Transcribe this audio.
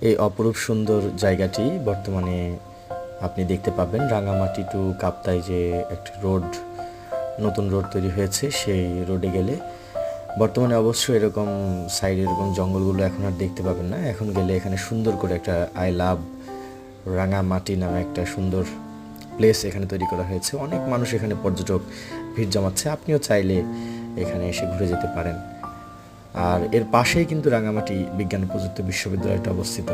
এই অপরূপ সুন্দর জায়গাটি বর্তমানে আপনি দেখতে পাবেন রাঙামাটি টু কাপ্তাই যে একটা রোড, নতুন রোড তৈরি হয়েছে, সেই রোডে গেলে বর্তমানে অবশ্য এরকম সাইডে এরকম জঙ্গলগুলো এখন আর দেখতে পাবেন না। এখন গেলে এখানে সুন্দর করে একটা আই লাভ রাঙামাটি নামে একটা সুন্দর প্লেস এখানে তৈরি করা হয়েছে। অনেক মানুষ এখানে পর্যটক ভিড় জমাচ্ছে, আপনিও চাইলে এখানে এসে ঘুরে যেতে পারেন। আর এর পাশেই কিন্তু রাঙামাটি বিজ্ঞান ও প্রযুক্তি বিশ্ববিদ্যালয়টা অবস্থিত।